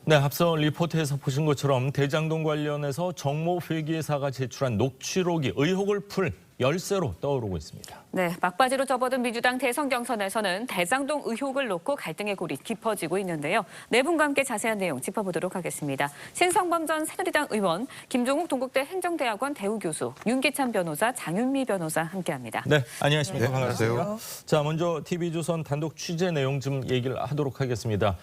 네, 앞서 리포트에서 보신 것처럼 대장동 관련해서 정모 회계사가 제출한 녹취록이 의혹을 풀 열쇠로 떠오르고 있습니다. 네, 막바지로 접어든 민주당 대선 경선에서는 대장동 의혹을 놓고 갈등의 골이 깊어지고 있는데요. 네 분과 함께 자세한 내용 짚어보도록 하겠습니다. 신성범 전 새누리당 의원, 김종욱 동국대 행정대학원 대우교수, 윤기찬 변호사, 장윤미 변호사 함께합니다. 네, 안녕하십니까. 네, 반갑습니다. 자, 먼저 TV조선 단독 취재 내용 좀 얘기를 하도록 하겠습니다.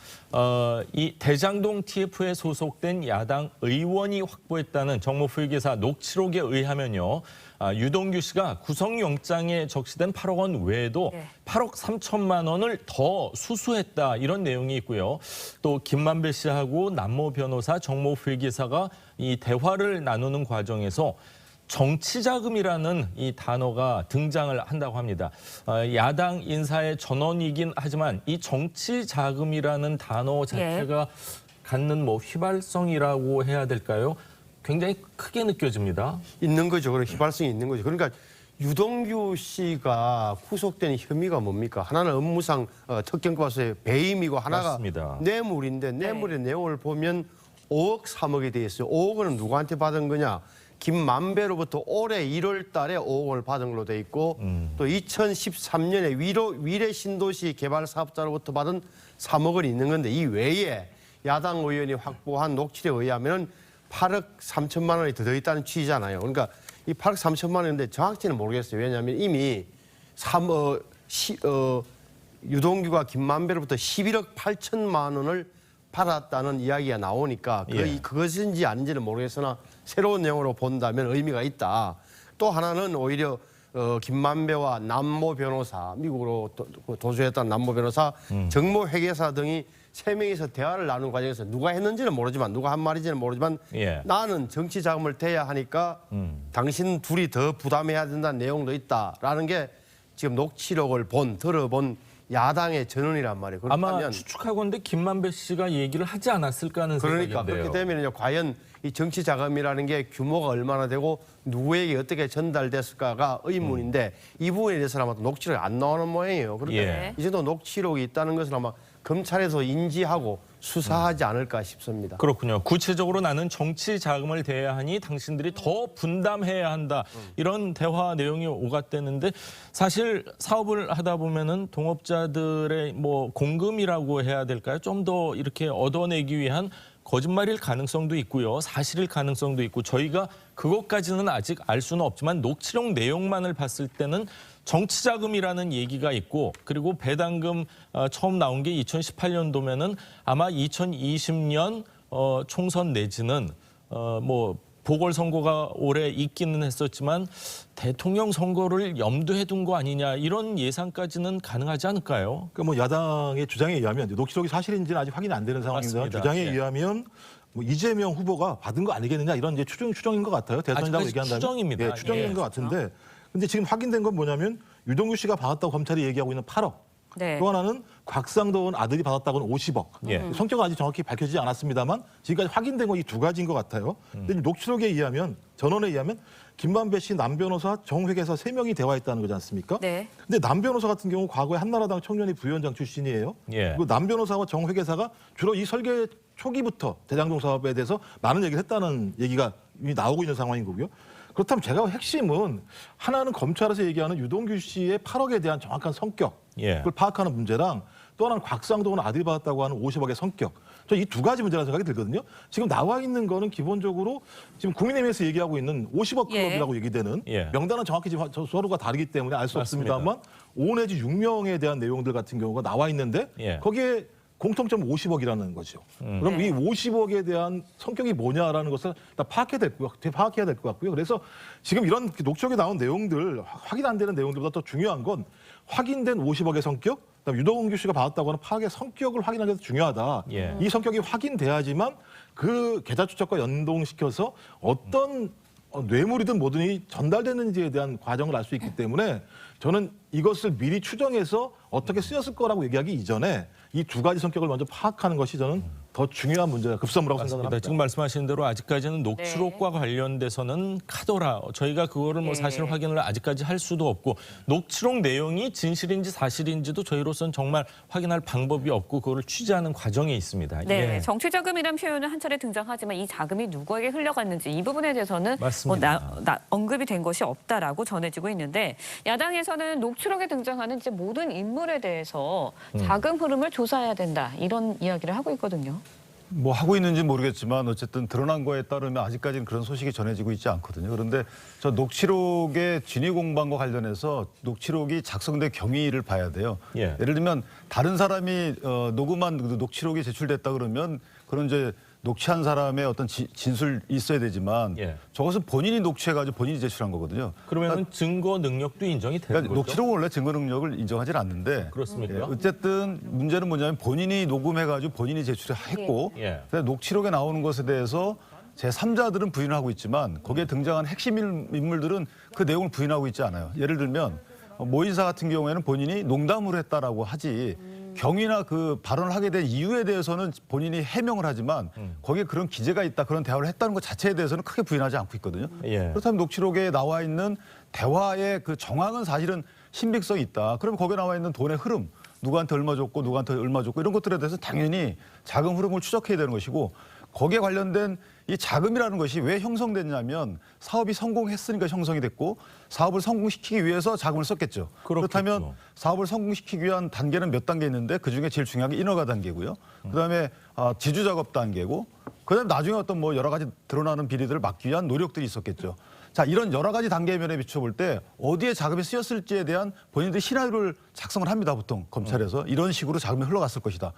이 대장동 TF에 소속된 야당 의원이 확보했다는 정모 회계사 녹취록에 의하면요. 유동규 씨가 구속영장에 적시된 8억 원 외에도 8억 3천만 원을 더 수수했다 이런 내용이 있고요. 또 김만배 씨하고 남모 변호사, 정모 회계사가 이 대화를 나누는 과정에서 정치자금이라는 이 단어가 등장을 한다고 합니다. 야당 인사의 전원이긴 하지만 이 정치자금이라는 단어 자체가 갖는 뭐 휘발성이라고 해야 될까요? 굉장히 크게 느껴집니다. 있는 거죠. 그런 휘발성이 있는 거죠. 그러니까 유동규 씨가 구속된 혐의가 뭡니까? 하나는 업무상 특경과서의 배임이고 하나가 맞습니다. 뇌물인데 뇌물의 내용을 보면 5억 3억에 돼 있어요. 5억은 누구한테 받은 거냐? 김만배로부터 올해 1월 달에 5억을 받은 걸로 돼 있고 또 2013년에 위례 신도시 개발 사업자로부터 받은 3억은 있는 건데 이 외에 야당 의원이 확보한 녹취록에 의하면 8억 3천만 원이 더 있다는 취지잖아요. 그러니까 이 8억 3천만 원인데 정확히는 모르겠어요. 왜냐하면 이미 유동규가 김만배로부터 11억 8천만 원을 받았다는 이야기가 나오니까 그것인지 아닌지는 모르겠으나 새로운 내용으로 본다면 의미가 있다. 또 하나는 오히려 김만배와 남모 변호사, 미국으로 도주했던 남모 변호사, 정모 회계사 등이 3명이서 대화를 나누는 과정에서 누가 했는지는 모르지만 누가 한 말인지는 모르지만 나는 정치 자금을 대야 하니까 당신 둘이 더 부담해야 된다는 내용도 있다라는 게 지금 녹취록을 들어본 야당의 전언이란 말이에요. 아마 추측하건대 김만배 씨가 얘기를 하지 않았을까 하는 생각인데요. 그러니까 그렇게 되면 과연 이 정치 자금이라는 게 규모가 얼마나 되고 누구에게 어떻게 전달됐을까가 의문인데 이 부분에 대해서는 아마 녹취록이 안 나오는 모양이에요. 그런데 이 정도 녹취록이 있다는 것은 아마 검찰에서 인지하고 수사하지 않을까 싶습니다. 그렇군요. 구체적으로 나는 정치 자금을 대야 하니 당신들이 더 분담해야 한다. 이런 대화 내용이 오갔대는데 사실 사업을 하다 보면은 동업자들의 뭐 공금이라고 해야 될까요? 좀 더 이렇게 얻어내기 위한 거짓말일 가능성도 있고요. 사실일 가능성도 있고 저희가 그것까지는 아직 알 수는 없지만 녹취록 내용만을 봤을 때는 정치자금이라는 얘기가 있고 그리고 배당금 처음 나온 게 2018년도면은 아마 2020년 총선 내지는 뭐 보궐선거가 올해 있기는 했었지만 대통령 선거를 염두에 둔 거 아니냐 이런 예상까지는 가능하지 않을까요? 그러니까 뭐 야당의 주장에 의하면 녹취록이 사실인지는 아직 확인이 안 되는 상황입니다. 주장에 의하면 뭐 이재명 후보가 받은 거 아니겠느냐 이런 이제 추정인 것 같아요. 대선이라고 얘기한다면 추정입니다. 네, 추정인 것 같은데 근데 지금 확인된 건 뭐냐면 유동규 씨가 받았다고 검찰이 얘기하고 있는 8억. 또 하나는 곽상도원 아들이 받았다고는 50억. 성격은 아직 정확히 밝혀지지 않았습니다만 지금까지 확인된 건 이 두 가지인 것 같아요. 근데 녹취록에 의하면 전원에 의하면 김만배 씨, 남 변호사, 정 회계사 3명이 대화했다는 거지 않습니까? 근데 남 변호사 같은 경우 과거에 한나라당 청년회 부위원장 출신이에요. 그리고 남 변호사와 정 회계사가 주로 이 설계 초기부터 대장동 사업에 대해서 많은 얘기를 했다는 얘기가 이미 나오고 있는 상황인 거고요. 그렇다면 제가 핵심은 하나는 검찰에서 얘기하는 유동규 씨의 8억에 대한 정확한 성격, 그걸 파악하는 문제랑 또 하나는 곽상도원 아들이 받았다고 하는 50억의 성격. 저 이 두 가지 문제라는 생각이 들거든요. 지금 나와 있는 거는 기본적으로 지금 국민의힘에서 얘기하고 있는 50억 클럽이라고 얘기되는 명단은 정확히 지금 서로가 다르기 때문에 알 수 없습니다만 5 내지 6명에 대한 내용들 같은 경우가 나와 있는데 거기에 공통점 50억이라는 거죠. 그럼 이 50억에 대한 성격이 뭐냐라는 것을 다 파악해야 될 것 같고요. 그래서 지금 이런 녹취록에 나온 내용들, 확인 안 되는 내용들보다 더 중요한 건 확인된 50억의 성격, 그다음에 유동규 씨가 받았다고 하는 8억의 성격을 확인하는 게 중요하다. 이 성격이 확인돼야지만 그 계좌 추적과 연동시켜서 어떤 뇌물이든 뭐든지 전달되는지에 대한 과정을 알 수 있기 때문에 저는 이것을 미리 추정해서 어떻게 쓰였을 거라고 얘기하기 이전에 이 두 가지 성격을 먼저 파악하는 것이 저는 더 중요한 문제가 급선무라고 생각을 합니다. 지금 말씀하신 대로 아직까지는 녹취록과 관련돼서는 카더라. 저희가 그거를 뭐 사실 확인을 아직까지 할 수도 없고 녹취록 내용이 진실인지 사실인지도 저희로서는 정말 확인할 방법이 없고 그거를 취재하는 과정에 있습니다. 네, 정치자금이라는 표현은 한 차례 등장하지만 이 자금이 누구에게 흘러갔는지 이 부분에 대해서는 언급이 된 것이 없다라고 전해지고 있는데 야당에서는 녹취록에 등장하는 이제 모든 인물에 대해서 자금 흐름을 조사해야 된다 이런 이야기를 하고 있거든요. 뭐 하고 있는지 모르겠지만 어쨌든 드러난 거에 따르면 아직까지는 그런 소식이 전해지고 있지 않거든요. 그런데 저 녹취록의 진위 공방과 관련해서 녹취록이 작성된 경위를 봐야 돼요. 예를 들면 다른 사람이 녹음한 녹취록이 제출됐다 그러면 그런 이제 녹취한 사람의 어떤 진술이 있어야 되지만 저것은 본인이 녹취해가지고 본인이 제출한 거거든요. 그러면 증거 능력도 인정이 되는 거죠? 녹취록은 원래 증거 능력을 인정하지 않는데 그렇습니까? 어쨌든 문제는 뭐냐면 본인이 녹음해가지고 본인이 제출했고 녹취록에 나오는 것에 대해서 제3자들은 부인을 하고 있지만 거기에 등장한 핵심 인물들은 그 내용을 부인하고 있지 않아요. 예를 들면 모 인사 같은 경우에는 본인이 농담으로 했다라고 하지 경위나 그 발언을 하게 된 이유에 대해서는 본인이 해명을 하지만 거기에 그런 기재가 있다, 그런 대화를 했다는 것 자체에 대해서는 크게 부인하지 않고 있거든요. 그렇다면 녹취록에 나와 있는 대화의 그 정황은 사실은 신빙성이 있다. 그럼 거기에 나와 있는 돈의 흐름, 누구한테 얼마 줬고 누구한테 얼마 줬고 이런 것들에 대해서 당연히 자금 흐름을 추적해야 되는 것이고 거기에 관련된 이 자금이라는 것이 왜 형성됐냐면 사업이 성공했으니까 형성이 됐고 사업을 성공시키기 위해서 자금을 썼겠죠. 그렇다면 사업을 성공시키기 위한 단계는 몇 단계 있는데 그중에 제일 중요한 게 인허가 단계고요. 그다음에 지주 작업 단계고 그다음에 나중에 어떤 뭐 여러 가지 드러나는 비리들을 막기 위한 노력들이 있었겠죠. 자, 이런 여러 가지 단계 면에 비춰볼 때 어디에 자금이 쓰였을지에 대한 본인들이 시나리오를 작성을 합니다. 보통 검찰에서 이런 식으로 자금이 흘러갔을 것이다.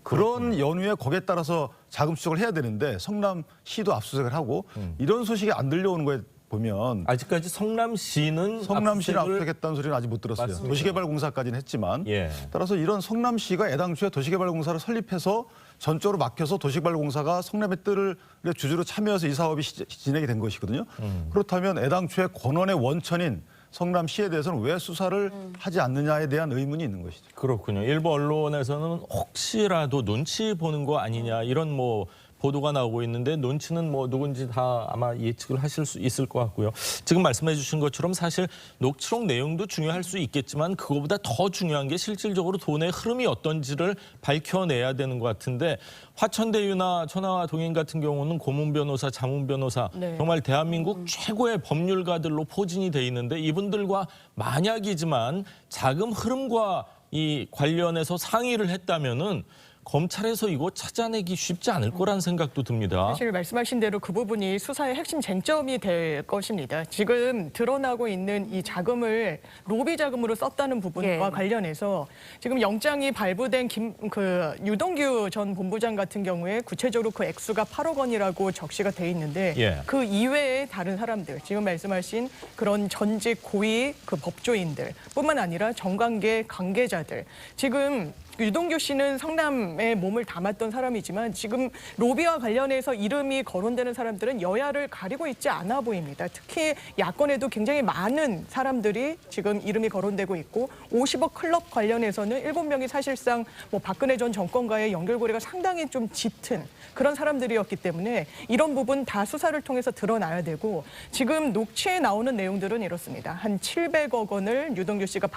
그런 연유에 거기에 따라서 자금 추적을 해야 되는데 성남시도 압수수색을 하고 이런 소식이 안 들려오는 거에 보면 아직까지 성남시는 압수수색했다는 소리는 아직 못 들었어요. 맞습니다. 도시개발공사까지는 했지만 따라서 이런 성남시가 애당초에 도시개발공사를 설립해서 전적으로 맡겨서 도시개발공사가 성남의 뜰을 주주로 참여해서 이 사업이 진행이 된 것이거든요. 그렇다면 애당초에 권한의 원천인 성남시에 대해서는 왜 수사를 하지 않느냐에 대한 의문이 있는 것이죠. 그렇군요. 일부 언론에서는 혹시라도 눈치 보는 거 아니냐 이런 뭐 보도가 나오고 있는데 눈치는 뭐 누군지 다 아마 예측을 하실 수 있을 것 같고요. 지금 말씀해 주신 것처럼 사실 녹취록 내용도 중요할 수 있겠지만 그거보다 더 중요한 게 실질적으로 돈의 흐름이 어떤지를 밝혀내야 되는 것 같은데 화천대유나 천하와 동인 같은 경우는 고문 변호사, 자문 변호사 정말 대한민국 최고의 법률가들로 포진이 돼 있는데 이분들과 만약이지만 자금 흐름과 이 관련해서 상의를 했다면은 검찰에서 이거 찾아내기 쉽지 않을 거란 생각도 듭니다. 사실 말씀하신 대로 그 부분이 수사의 핵심 쟁점이 될 것입니다. 지금 드러나고 있는 이 자금을 로비 자금으로 썼다는 부분과 관련해서 지금 영장이 발부된 유동규 전 본부장 같은 경우에 구체적으로 그 액수가 8억 원이라고 적시가 돼 있는데 그 이외에 다른 사람들, 지금 말씀하신 그런 전직 고위 그 법조인들 뿐만 아니라 정관계 관계자들 지금 유동규 씨는 성남에 몸을 담았던 사람이지만 지금 로비와 관련해서 이름이 거론되는 사람들은 여야를 가리고 있지 않아 보입니다. 특히 야권에도 굉장히 많은 사람들이 지금 이름이 거론되고 있고 50억 클럽 관련해서는 7명이 사실상 뭐 박근혜 전 정권과의 연결고리가 상당히 좀 짙은 그런 사람들이었기 때문에 이런 부분 다 수사를 통해서 드러나야 되고 지금 녹취에 나오는 내용들은 이렇습니다. 한 700억 원을 유동규 씨가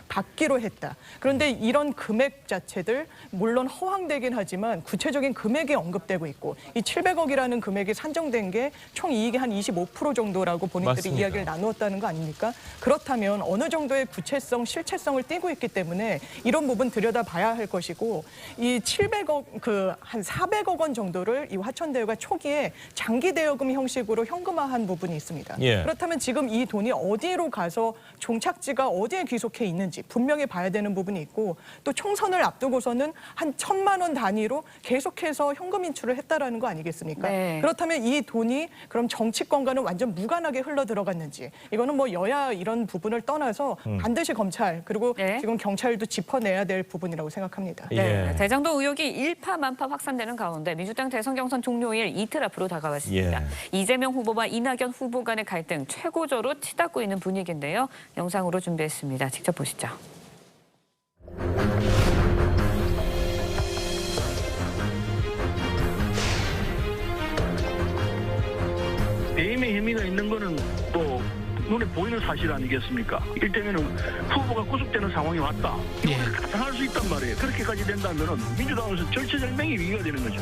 받기로 했다. 그런데 이런 금액 자체들 물론 허황되긴 하지만 구체적인 금액이 언급되고 있고 이 700억이라는 금액이 산정된 게 총 이익의 한 25% 정도라고 본인들이 맞습니다. 이야기를 나누었다는 거 아닙니까? 그렇다면 어느 정도의 구체성, 실체성을 띠고 있기 때문에 이런 부분 들여다봐야 할 것이고 이 700억 한 400억 원 정도를 이 화천대유가 초기에 장기 대여금 형식으로 현금화한 부분이 있습니다. 그렇다면 지금 이 돈이 어디로 가서 종착지가 어디에 귀속해 있는지 분명히 봐야 되는 부분이 있고 또 총선을 앞두고서는 한 천만 원 단위로 계속해서 현금 인출을 했다라는 거 아니겠습니까? 네. 그렇다면 이 돈이 그럼 정치권과는 완전 무관하게 흘러 들어갔는지 이거는 뭐 여야 이런 부분을 떠나서 반드시 검찰 그리고 네. 지금 경찰도 짚어내야 될 부분이라고 생각합니다. 네, 예. 대장동 의혹이 일파만파 확산되는 가운데 민주당 대선 경선 종료일 이틀 앞으로 다가왔습니다. 예. 이재명 후보와 이낙연 후보 간의 갈등 최고조로 치닫고 있는 분위기인데요. 영상으로 준비했습니다. 직접 보시죠. 배임의 혐의가 있는 거는 또 눈에 보이는 사실 아니겠습니까? 이를테면 후보가 구속되는 상황이 왔다. 이걸 가상할 수 있단 말이에요. 그렇게까지 된다면 민주당에서 절체절명의 위기가 되는 거죠.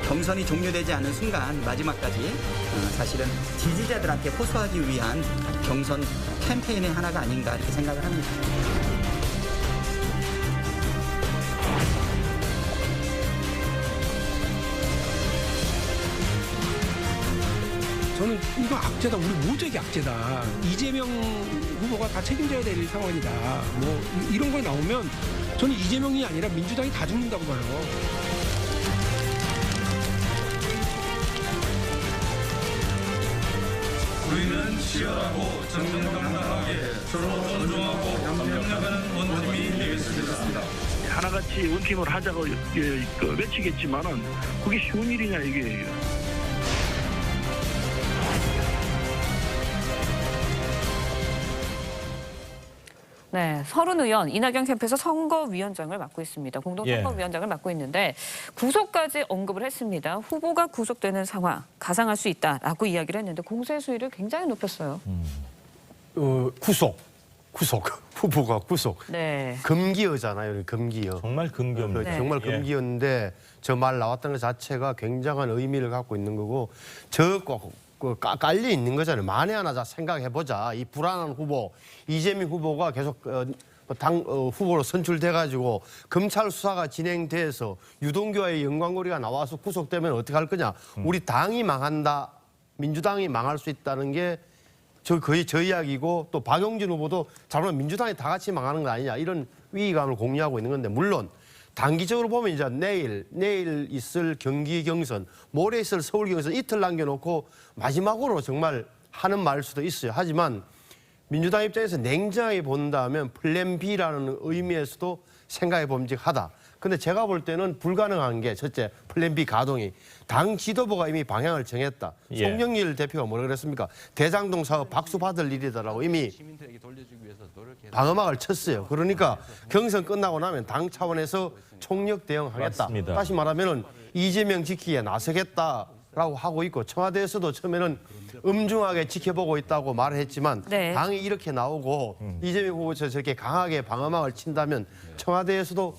경선이 종료되지 않은 순간 마지막까지 사실은 지지자들한테 호소하기 위한 경선 캠페인의 하나가 아닌가 이렇게 생각을 합니다. 저는 이거 악재다. 우리 모두에게 악재다. 이재명 후보가 다 책임져야 될 상황이다. 뭐 이런 거 나오면 저는 이재명이 아니라 민주당이 다 죽는다고 봐요. 우리는 치열하고 정정당당하게 서로 존중하고 협력하는 원팀이 되겠습니다. 하나같이 원팀을 하자고 외치겠지만은 그게 쉬운 일이냐 이게. 네, 서른 의원 이낙연 캠프에서 선거위원장을 맡고 있습니다. 공동선거위원장을 맡고 있는데 구속까지 언급을 했습니다. 후보가 구속되는 상황 가상할 수 있다라고 이야기를 했는데 공세 수위를 굉장히 높였어요. 구속. 후보가 구속. 네. 금기어잖아요. 금기어. 정말 금기입니다. 네. 정말 예. 금기어인데 저 말 나왔던 것 자체가 굉장한 의미를 갖고 있는 거고 깔려 있는 거잖아요. 만에 하나 생각해보자. 이 불안한 후보, 이재명 후보가 계속 후보로 선출돼가지고 검찰 수사가 진행돼서 유동규와의 연관고리가 나와서 구속되면 어떻게 할 거냐. 우리 당이 망한다. 민주당이 망할 수 있다는 게 거의 저 이야기고 또 박용진 후보도 잘못하면 민주당이 다 같이 망하는 거 아니냐. 이런 위기감을 공유하고 있는 건데 물론 단기적으로 보면 이제 내일 있을 경기 경선, 모레 있을 서울 경선 이틀 남겨놓고 마지막으로 정말 하는 말일 수도 있어요. 하지만 민주당 입장에서 냉정하게 본다면 플랜 B라는 의미에서도 생각해 봄직하다. 근데 제가 볼 때는 불가능한 게 첫째 플랜 B 가동이 당 지도부가 이미 방향을 정했다. 예. 송영길 대표가 뭐라 그랬습니까? 대장동 사업 박수 받을 일이다라고 이미 방어막을 쳤어요. 그러니까 경선 끝나고 나면 당 차원에서 총력 대응하겠다. 맞습니다. 다시 말하면은 이재명 지키기에 나서겠다라고 하고 있고 청와대에서도 처음에는 엄중하게 지켜보고 있다고 말을 했지만 네. 당이 이렇게 나오고 이재명 후보처럼 저렇게 강하게 방어막을 친다면 청와대에서도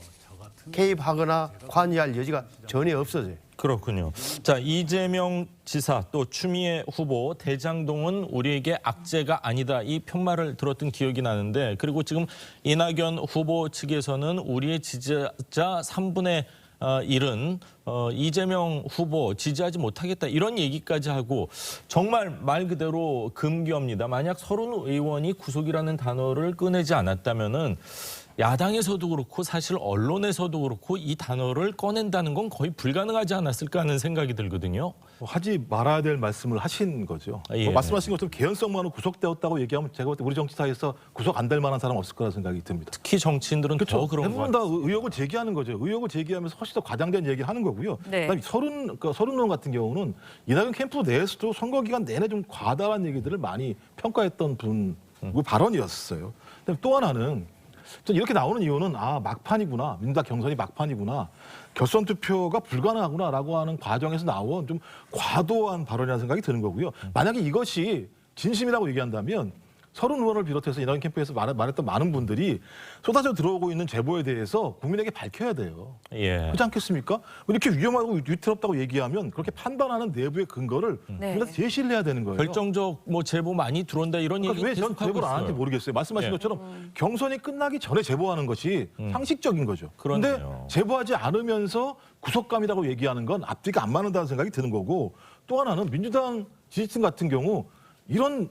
개입하거나 관여할 여지가 전혀 없어져요. 그렇군요. 자, 이재명 지사 또 추미애 후보 대장동은 우리에게 악재가 아니다. 이 편말을 들었던 기억이 나는데 그리고 지금 이낙연 후보 측에서는 우리의 지지자 3분의 1은 이재명 후보 지지하지 못하겠다. 이런 얘기까지 하고 정말 말 그대로 금기어입니다. 만약 서른 의원이 구속이라는 단어를 꺼내지 않았다면은 야당에서도 그렇고 사실 언론에서도 그렇고 이 단어를 꺼낸다는 건 거의 불가능하지 않았을까 하는 생각이 들거든요. 하지 말아야 될 말씀을 하신 거죠. 예. 말씀하신 것처럼 개연성만으로 구속되었다고 얘기하면 제가 볼 때 우리 정치사에서 구속 안 될 만한 사람 없을 거라 생각이 듭니다. 특히 정치인들은 더 그런 것 대부분 같아요. 다 의혹을 제기하는 거죠. 의혹을 제기하면서 훨씬 더 과장된 얘기를 하는 거고요. 네. 그다음에 서른 의원 같은 경우는 이낙연 캠프 내에서도 선거 기간 내내 좀 과다한 얘기들을 많이 평가했던 분 발언이었어요. 그다음에 또 하나는 전 이렇게 나오는 이유는 막판이구나. 민주당 경선이 막판이구나. 결선 투표가 불가능하구나라고 하는 과정에서 나온 좀 과도한 발언이라는 생각이 드는 거고요. 만약에 이것이 진심이라고 얘기한다면 서른 의원을 비롯해서 이낙연 캠프에서 말했던 많은 분들이 쏟아져 들어오고 있는 제보에 대해서 국민에게 밝혀야 돼요. 예. 그렇지 않겠습니까? 이렇게 위험하고 위태롭다고 얘기하면 그렇게 판단하는 내부의 근거를 네. 우리가 제시를 해야 되는 거예요. 결정적 제보 많이 들어온다 이런 얘기 그러니까 왜전 계속하고 제보를 안 하는지 있어요. 모르겠어요. 말씀하신 예. 것처럼 경선이 끝나기 전에 제보하는 것이 상식적인 거죠. 그러네요. 그런데 제보하지 않으면서 구속감이라고 얘기하는 건 앞뒤가 안 맞는다는 생각이 드는 거고 또 하나는 민주당 지지층 같은 경우 이런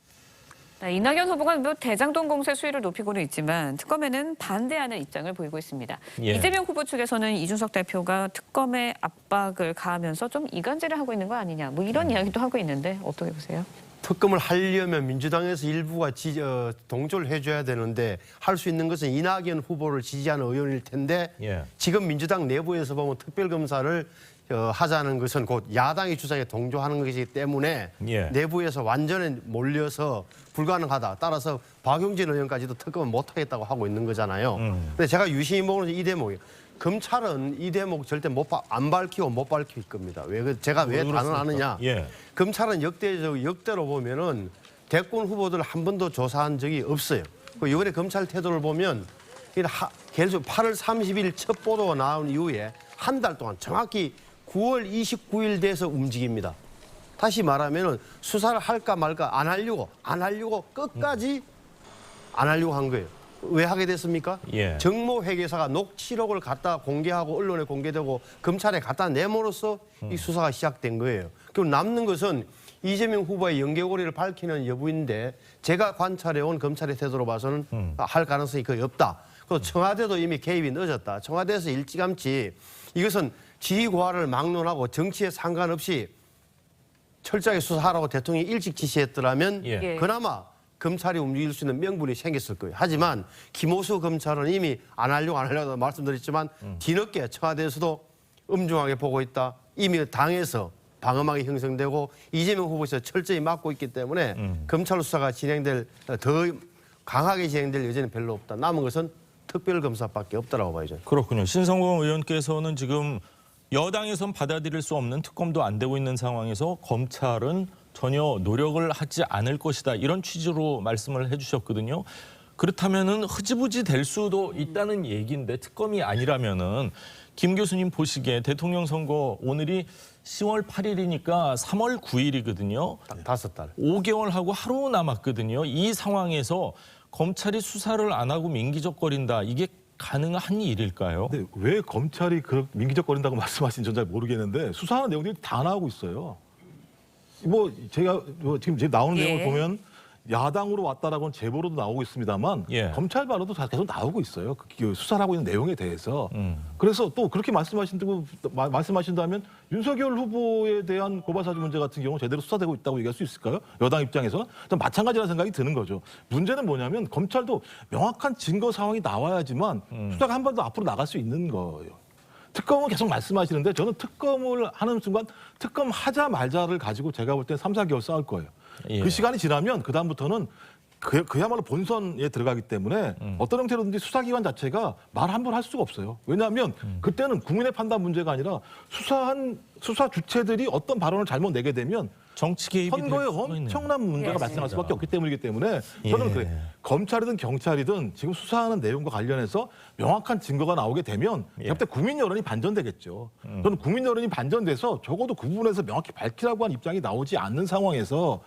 네, 이낙연 후보가 대장동 공세 수위를 높이고는 있지만 특검에는 반대하는 입장을 보이고 있습니다. 예. 이재명 후보 측에서는 이준석 대표가 특검에 압박을 가하면서 좀 이간질을 하고 있는 거 아니냐 뭐 이런 이야기도 하고 있는데 어떻게 보세요? 특검을 하려면 민주당에서 일부가 동조를 해줘야 되는데 할 수 있는 것은 이낙연 후보를 지지하는 의원일 텐데 예. 지금 민주당 내부에서 보면 특별검사를 하자는 것은 곧 야당의 주장에 동조하는 것이기 때문에 예. 내부에서 완전히 몰려서 불가능하다. 따라서 박용진 의원까지도 특검을 못하겠다고 하고 있는 거잖아요. 근데 제가 유심히 보는 이 대목이에요. 검찰은 이 대목 절대 안 밝히고 못 밝힐 겁니다. 제가 왜 단언하느냐. 예. 검찰은 역대로 보면은 대권 후보들 한 번도 조사한 적이 없어요. 이번에 검찰 태도를 보면 계속 8월 30일 첫 보도가 나온 이후에 한 달 동안 정확히 9월 29일 돼서 움직입니다. 다시 말하면은 수사를 할까 말까 안 하려고 끝까지 안 하려고 한 거예요. 왜 하게 됐습니까? 예. 정모 회계사가 녹취록을 갖다 공개하고 언론에 공개되고 검찰에 갖다 내므로써 이 수사가 시작된 거예요. 그리고 남는 것은 이재명 후보의 연계고리를 밝히는 여부인데 제가 관찰해온 검찰의 태도로 봐서는 할 가능성이 거의 없다. 그리고 청와대도 이미 개입이 늦었다. 청와대에서 일찌감치 이것은 지휘고하를 막론하고 정치에 상관없이 철저하게 수사하라고 대통령이 일찍 지시했더라면 예. 그나마 검찰이 움직일 수 있는 명분이 생겼을 거예요. 하지만 김호수 검찰은 이미 안 하려고 말씀드렸지만 뒤늦게 청와대에서도 엄중하게 보고 있다. 이미 당에서 방어막이 형성되고 이재명 후보에서 철저히 막고 있기 때문에 검찰 수사가 더 강하게 진행될 여지는 별로 없다. 남은 것은 특별검사밖에 없다라고 봐야죠. 그렇군요. 신성공 의원께서는 지금 여당에선 받아들일 수 없는 특검도 안 되고 있는 상황에서 검찰은 전혀 노력을 하지 않을 것이다. 이런 취지로 말씀을 해주셨거든요. 그렇다면은 흐지부지 될 수도 있다는 얘기인데 특검이 아니라면은 김 교수님 보시기에 대통령 선거 오늘이 10월 8일이니까 3월 9일이거든요. 딱 5달. 5개월하고 하루 남았거든요. 이 상황에서 검찰이 수사를 안 하고 민기적거린다. 이게 가능한 일일까요? 근데 왜 검찰이 그렇게 민기적거린다고 말씀하신 전 잘 모르겠는데 수사하는 내용들이 다 나오고 있어요. 제가 지금 나오는 내용을 보면 야당으로 왔다라고는 제보로도 나오고 있습니다만 검찰 발언도 계속 나오고 있어요. 그 수사를 하고 있는 내용에 대해서. 그래서 또 그렇게 말씀하신다면 윤석열 후보에 대한 고발사주 문제 같은 경우 제대로 수사되고 있다고 얘기할 수 있을까요? 여당 입장에서 마찬가지라는 생각이 드는 거죠. 문제는 뭐냐면 검찰도 명확한 증거 상황이 나와야지만 수사가 한 번 더 앞으로 나갈 수 있는 거예요. 특검은 계속 말씀하시는데 저는 특검을 하는 순간 특검 하자 말자를 가지고 제가 볼 때 3, 4개월 싸울 거예요. 그 시간이 지나면 그다음부터는 그야말로 본선에 들어가기 때문에 어떤 형태로든지 수사기관 자체가 말 함부로 할 수가 없어요. 왜냐하면 그때는 국민의 판단 문제가 아니라 수사 주체들이 어떤 발언을 잘못 내게 되면 정치 개입이 선거에 엄청난 문제가 발생할 수밖에 없기 때문이기 때문에 저는 그래요. 검찰이든 경찰이든 지금 수사하는 내용과 관련해서 명확한 증거가 나오게 되면 그때 국민 여론이 반전되겠죠. 저는 국민 여론이 반전돼서 적어도 그 부분에서 명확히 밝히라고 한 입장이 나오지 않는 상황에서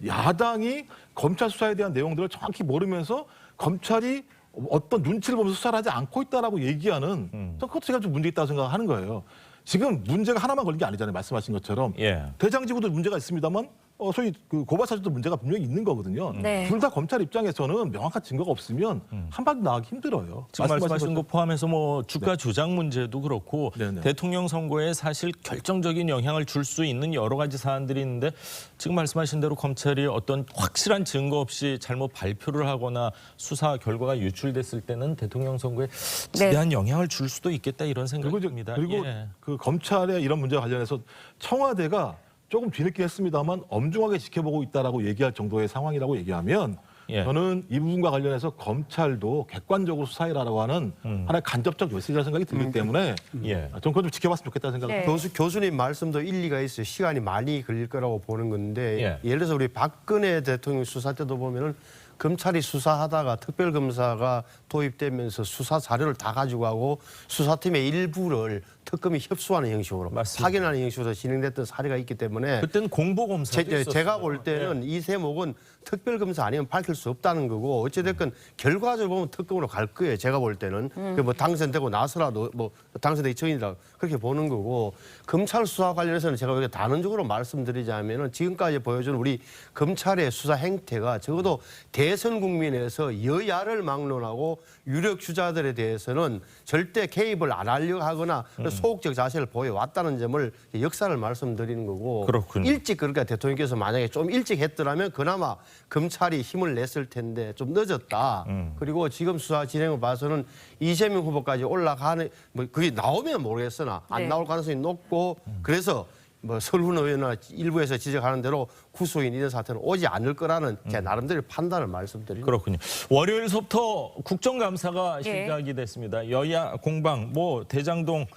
야당이 검찰 수사에 대한 내용들을 정확히 모르면서 검찰이 어떤 눈치를 보면서 수사를 하지 않고 있다라고 얘기하는 그것도 제가 좀 문제 있다고 생각하는 거예요. 지금 문제가 하나만 걸린 게 아니잖아요. 말씀하신 것처럼 대장지구도 문제가 있습니다만 소위 그 고발사주도 문제가 분명히 있는 거거든요. 둘 다 검찰 입장에서는 명확한 증거가 없으면 한 발도 나가기 힘들어요. 지금 말씀하신 거 포함해서 주가 조작 문제도 그렇고 대통령 선거에 사실 결정적인 영향을 줄 수 있는 여러 가지 사안들이 있는데 지금 말씀하신 대로 검찰이 어떤 확실한 증거 없이 잘못 발표를 하거나 수사 결과가 유출됐을 때는 대통령 선거에 지대한 영향을 줄 수도 있겠다 이런 생각이 듭니다. 그리고 그 검찰의 이런 문제와 관련해서 청와대가 조금 뒤늦게 했습니다만 엄중하게 지켜보고 있다라고 얘기할 정도의 상황이라고 얘기하면 저는 이 부분과 관련해서 검찰도 객관적으로 수사해라라고 하는 하나의 간접적 메시지라는 생각이 들기 때문에 저는 그건 좀 지켜봤으면 좋겠다는 생각이 교수님 말씀도 일리가 있어요. 시간이 많이 걸릴 거라고 보는 건데 예를 들어서 우리 박근혜 대통령 수사 때도 보면은 검찰이 수사하다가 특별검사가 도입되면서 수사 자료를 다 가지고 가고 수사팀의 일부를 특검이 협소하는 형식으로 파견하는 형식으로 진행됐던 사례가 있기 때문에 그때는 공보검사도 있었어요. 제가 볼 때는 이 세목은 특별검사 아니면 밝힐 수 없다는 거고 어찌됐건 결과적으로 보면 특검으로 갈 거예요. 제가 볼 때는 뭐 당선되고 나서라도 뭐 당선되기 전이라 그렇게 보는 거고 검찰 수사 관련해서는 제가 여기 단언적으로 말씀드리자면은 지금까지 보여준 우리 검찰의 수사 행태가 적어도 대선 국민에서 여야를 막론하고 유력 주자들에 대해서는 절대 개입을 안 하려고 하거나 소극적 자세를 보여왔다는 점을 역사를 말씀드리는 거고 그렇군요. 일찍 그러니까 대통령께서 만약에 좀 일찍 했더라면 그나마 검찰이 힘을 냈을 텐데 좀 늦었다. 그리고 지금 수사 진행을 봐서는 이재명 후보까지 올라가는 뭐 그게 나오면 모르겠으나 안 나올 가능성이 높고 그래서 뭐 설훈 의원이나 일부에서 지적하는 대로 구속인 이런 사태는 오지 않을 거라는 제 나름대로 판단을 말씀드립니다. 그렇군요. 월요일서부터 국정감사가 시작이 됐습니다. 여야 공방, 뭐 대장동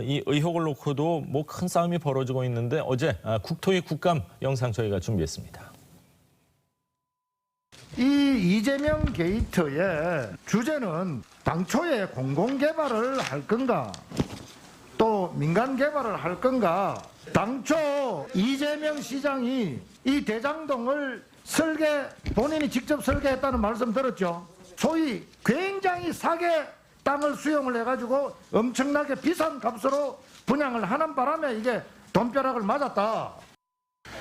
이 의혹을 놓고도 뭐 큰 싸움이 벌어지고 있는데 어제 국토위 국감 영상 저희가 준비했습니다. 이 이재명 게이트의 주제는 당초에 공공개발을 할 건가 또 민간 개발을 할 건가. 당초 이재명 시장이 이 대장동을 본인이 직접 설계했다는 말씀 들었죠. 소위 굉장히 싸게 땅을 수용을 해가지고 엄청나게 비싼 값으로 분양을 하는 바람에 이게 돈벼락을 맞았다.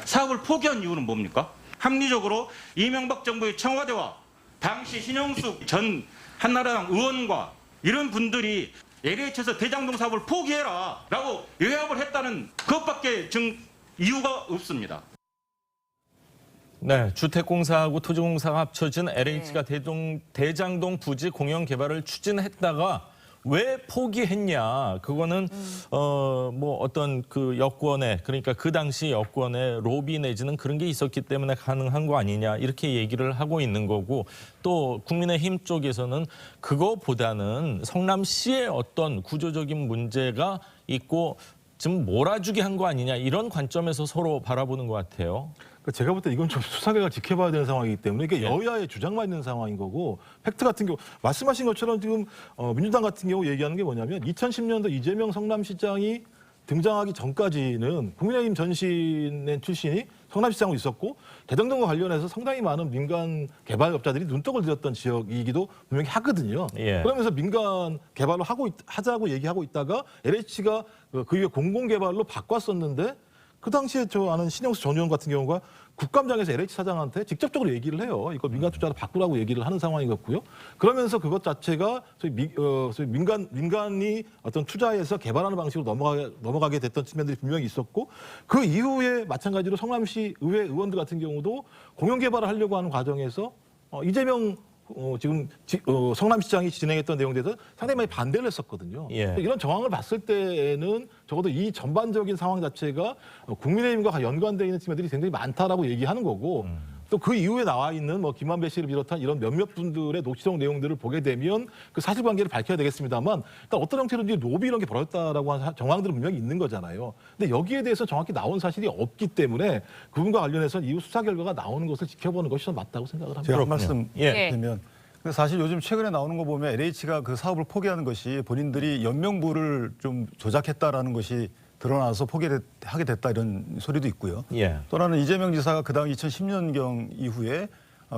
사업을 포기한 이유는 뭡니까? 합리적으로 이명박 정부의 청와대와 당시 신영숙 전 한나라당 의원과 이런 분들이 LH에서 대장동 사업을 포기해라 라고 외압을 했다는 그것밖에 이유가 없습니다. 네, 주택공사하고 토지공사가 합쳐진 LH가 대장동 부지 공영 개발을 추진했다가 왜 포기했냐? 그거는 뭐 어떤 그 여권에 그러니까 그 당시 여권에 로비 내지는 그런 게 있었기 때문에 가능한 거 아니냐 이렇게 얘기를 하고 있는 거고 또 국민의힘 쪽에서는 그거보다는 성남시의 어떤 구조적인 문제가 있고 좀 몰아주기 한 거 아니냐 이런 관점에서 서로 바라보는 것 같아요. 제가 볼 때 이건 좀 수사계가 지켜봐야 되는 상황이기 때문에 이게 여야의 주장만 있는 상황인 거고 팩트 같은 경우 말씀하신 것처럼 지금 민주당 같은 경우 얘기하는 게 뭐냐면 2010년도 이재명 성남시장이 등장하기 전까지는 국민의힘 전신의 출신이 성남시장으로 있었고 대장동과 관련해서 상당히 많은 민간 개발업자들이 눈독을 들였던 지역이기도 분명히 하거든요. 그러면서 민간 개발을 하자고 얘기하고 있다가 LH가 그 이후에 공공개발로 바꿨었는데 그 당시에 저 아는 신영수 전 의원 같은 경우가 국감장에서 LH 사장한테 직접적으로 얘기를 해요. 이거 민간 투자로 바꾸라고 얘기를 하는 상황이었고요. 그러면서 그것 자체가 소위 민간이 어떤 투자해서 개발하는 방식으로 넘어가게 됐던 측면들이 분명히 있었고 그 이후에 마찬가지로 성남시 의회 의원들 같은 경우도 공영 개발을 하려고 하는 과정에서 이재명 지금 성남시장이 진행했던 내용들에서 상당히 많이 반대를 했었거든요. 이런 정황을 봤을 때에는 적어도 이 전반적인 상황 자체가 국민의힘과 연관되어 있는 측면들이 굉장히 많다라고 얘기하는 거고 또 그 이후에 나와 있는 뭐 김만배 씨를 비롯한 이런 몇몇 분들의 녹취록 내용들을 보게 되면 그 사실관계를 밝혀야 되겠습니다만 일단 어떤 형태로든지 로비 이런 게 벌어졌다라고 하는 정황들은 분명히 있는 거잖아요. 근데 여기에 대해서 정확히 나온 사실이 없기 때문에 그분과 관련해서 이후 수사 결과가 나오는 것을 지켜보는 것이 더 맞다고 생각을 합니다. 제가 한 말씀 드리면 사실 요즘 최근에 나오는 거 보면 LH가 그 사업을 포기하는 것이 본인들이 연명부를 좀 조작했다라는 것이 드러나서 포기하게 됐다 이런 소리도 있고요. 또 하나는 이재명 지사가 그 다음 2010년경 이후에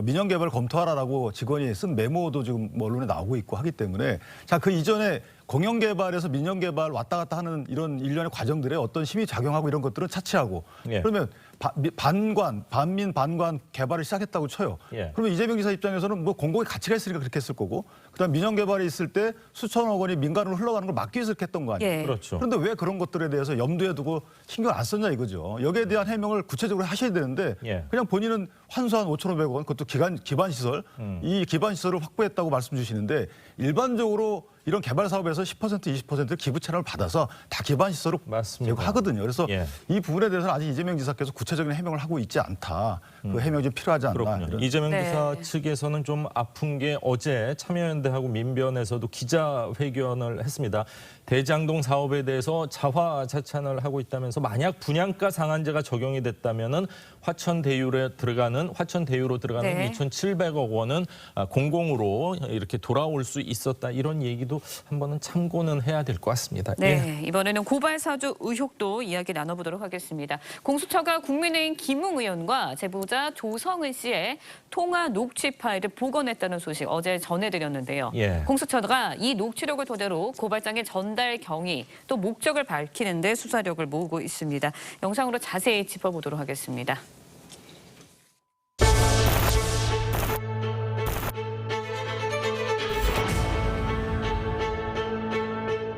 민영개발 검토하라라고 직원이 쓴 메모도 지금 언론에 나오고 있고 하기 때문에 자, 그 이전에 공영개발에서 민영개발 왔다 갔다 하는 이런 일련의 과정들에 어떤 힘이 작용하고 이런 것들은 차치하고 그러면 반민 반관 개발을 시작했다고 쳐요. 그러면 이재명 지사 입장에서는 뭐 공공의 가치가 있으니까 그렇게 했을 거고 그다음 민영개발이 있을 때 수천억 원이 민간으로 흘러가는 걸 막기 위해서 그렇게 했던 거 아니에요. 그렇죠. 그런데 왜 그런 것들에 대해서 염두에 두고 신경 안 썼냐 이거죠. 여기에 대한 해명을 구체적으로 하셔야 되는데 그냥 본인은 환수한 5,500원 그것도 기반시설 이 기반시설을 확보했다고 말씀 주시는데 일반적으로 이런 개발 사업에서 10% 20% 기부 채널을 받아서 다 기반 시설을 제공하거든요. 그래서 이 부분에 대해서는 아직 이재명 지사께서 구체적인 해명을 하고 있지 않다. 그 해명이 좀 필요하지 않나. 이재명 지사 측에서는 좀 아픈 게 어제 참여연대하고 민변에서도 기자회견을 했습니다. 대장동 사업에 대해서 자화자찬을 하고 있다면서 만약 분양가 상한제가 적용이 됐다면은 화천대유로 들어가는 2,700억 원은 공공으로 이렇게 돌아올 수 있었다. 이런 얘기도 한번은 참고는 해야 될 것 같습니다. 네, 이번에는 고발 사주 의혹도 이야기 나눠보도록 하겠습니다. 공수처가 국민의힘 김웅 의원과 제보자 조성은 씨의 통화 녹취 파일을 복원했다는 소식 어제 전해드렸는데요. 공수처가 이 녹취록을 토대로 고발장의 전달 경위 또 목적을 밝히는 데 수사력을 모으고 있습니다. 영상으로 자세히 짚어보도록 하겠습니다.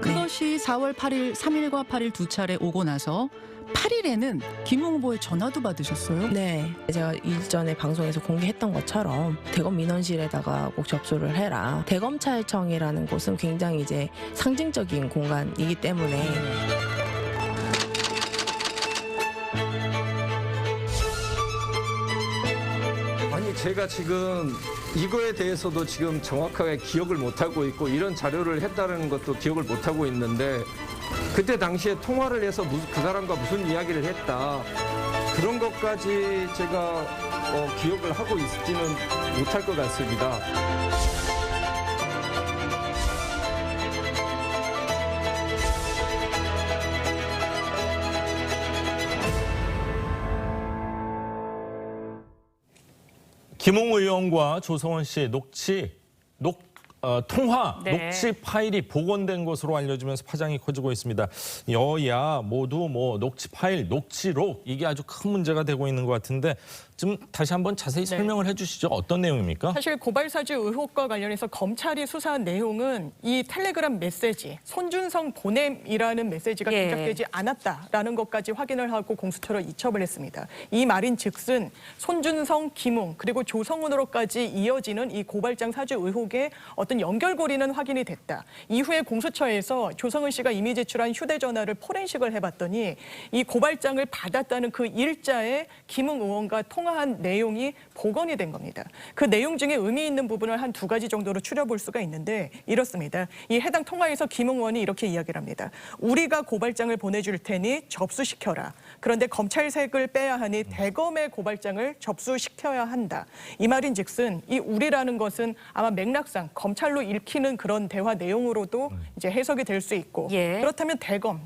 그것이 4월 8일, 3일과 8일 두 차례 오고 나서 8일에는 김웅 후보의 전화도 받으셨어요? 네, 제가 일전에 방송에서 공개했던 것처럼 대검 민원실에다가 꼭 접수를 해라. 대검찰청이라는 곳은 굉장히 이제 상징적인 공간이기 때문에 아니 제가 지금 이거에 대해서도 지금 정확하게 기억을 못하고 있고 이런 자료를 했다는 것도 기억을 못하고 있는데 그때 당시에 통화를 해서 그 사람과 무슨 이야기를 했다 그런 것까지 제가 기억을 하고 있지는 못할 것 같습니다. 김웅 의원과 조성은 씨 통화 녹취 파일이 복원된 것으로 알려지면서 파장이 커지고 있습니다. 여야 모두 녹취 파일, 녹취록 이게 아주 큰 문제가 되고 있는 것 같은데 좀 다시 한번 자세히 설명을 해주시죠. 어떤 내용입니까? 사실 고발사주 의혹과 관련해서 검찰이 수사한 내용은 이 텔레그램 메시지, 손준성 보냄이라는 메시지가 조작되지 않았다라는 것까지 확인을 하고 공수처로 이첩을 했습니다. 이 말인즉슨 손준성, 김웅 그리고 조성훈으로까지 이어지는 이 고발장 사주 의혹의 어떤 연결고리는 확인이 됐다. 이후에 공수처에서 조성은 씨가 이미 제출한 휴대전화를 포렌식을 해봤더니 이 고발장을 받았다는 그 일자에 김웅 의원과 통화한 내용이 복원이 된 겁니다. 그 내용 중에 의미 있는 부분을 한 2가지 정도로 추려볼 수가 있는데 이렇습니다. 이 해당 통화에서 김웅 의원이 이렇게 이야기를 합니다. 우리가 고발장을 보내줄 테니 접수시켜라. 그런데 검찰색을 빼야 하니 대검의 고발장을 접수시켜야 한다. 이 말인즉슨 이 우리라는 것은 아마 맥락상 검찰로 읽히는 그런 대화 내용으로도 이제 해석이 될 수 있고 그렇다면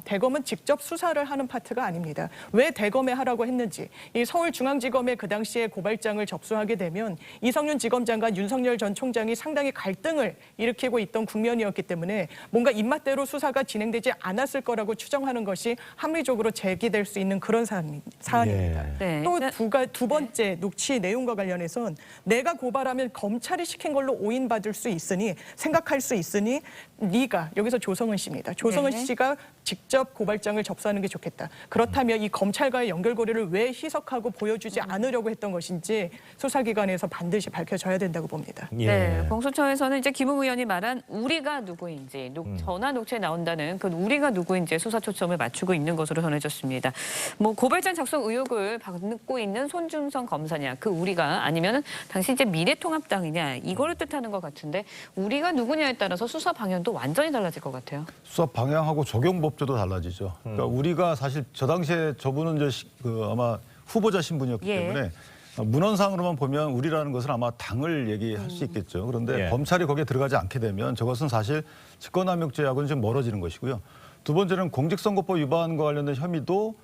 대검은 직접 수사를 하는 파트가 아닙니다. 왜 대검에 하라고 했는지 이 서울중앙지검에 그 당시에 고발장을 접수하게 되면 이성윤 지검장과 윤석열 전 총장이 상당히 갈등을 일으키고 있던 국면이었기 때문에 뭔가 입맛대로 수사가 진행되지 않았을 거라고 추정하는 것이 합리적으로 제기될 수 있는 그런 사안입니다. 또 두 번째 녹취 내용과 관련해서는 내가 고발하면 검찰이 시킨 걸로 오인받을 수 있으니 생각할 수 있으니 네가 여기서 조성은 씨입니다. 조성은 씨가 직접 고발장을 접수하는 게 좋겠다. 그렇다면 이 검찰과의 연결고리를 왜 희석하고 보여주지 않으려고 했던 것인지 수사기관에서 반드시 밝혀져야 된다고 봅니다. 네, 공수처에서는 이제 김웅 의원이 말한 우리가 누구인지 전화 녹취에 나온다는 그 우리가 누구인지 수사 초점을 맞추고 있는 것으로 전해졌습니다. 고발장 작성 의혹을 받고 있는 손준성 검사냐, 그 우리가 아니면 당시 이제 미래통합당이냐 이거를 뜻하는 것 같은데 우리가 누구냐에 따라서 수사 방향도 완전히 달라질 것 같아요. 수사 방향하고 적용 법조도 달라지죠. 그러니까 우리가 사실 저 당시에 저분은 이제 아마 후보자 신분이었기 때문에 문헌상으로만 보면 우리라는 것은 아마 당을 얘기할 수 있겠죠. 그런데 검찰이 거기에 들어가지 않게 되면 저것은 사실 직권남용죄하고는 좀 멀어지는 것이고요. 두 번째는 공직선거법 위반과 관련된 혐의도